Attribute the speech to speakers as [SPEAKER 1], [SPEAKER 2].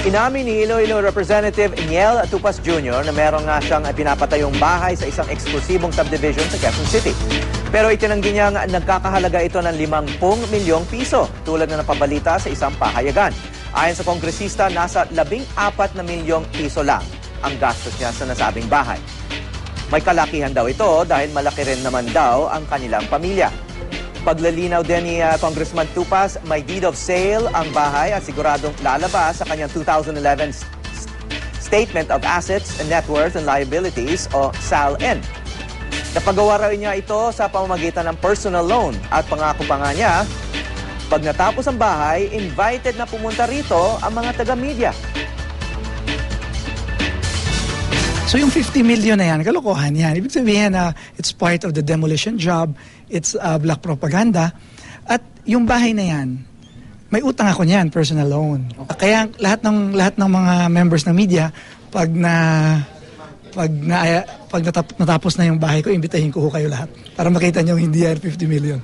[SPEAKER 1] Inamin ni Iloilo Representative Iniel Tupas Jr. na meron nga siyang pinapatayong bahay sa isang eksklusibong subdivision sa Quezon City. Pero itinanggi niyang nagkakahalaga ito ng 50 milyong piso tulad na napabalita sa isang pahayagan. Ayon sa kongresista, nasa 14 na milyong piso lang ang gastos niya sa nasabing bahay. May kalakihan daw ito dahil malaki rin naman daw ang kanilang pamilya. Paglalinaw din ni Congressman Tupas, may deed of sale ang bahay at siguradong lalabas sa kanyang 2011 Statement of Assets and Net Worth and Liabilities o SALN. Napagawa raw niya ito sa pamamagitan ng personal loan at pangako pa nga niya, pag natapos ang bahay, invited na pumunta rito ang mga taga-media.
[SPEAKER 2] So yung 50 million na yan, kalokohan yan. Ibig sabihin na it's part of the demolition job, it's black propaganda. At yung bahay na yan, may utang ako niyan, personal loan. Kaya lahat ng mga members ng media, pag natapos na yung bahay ko, imbitahin ko kayo lahat para makita niyo hindi yan 50 million.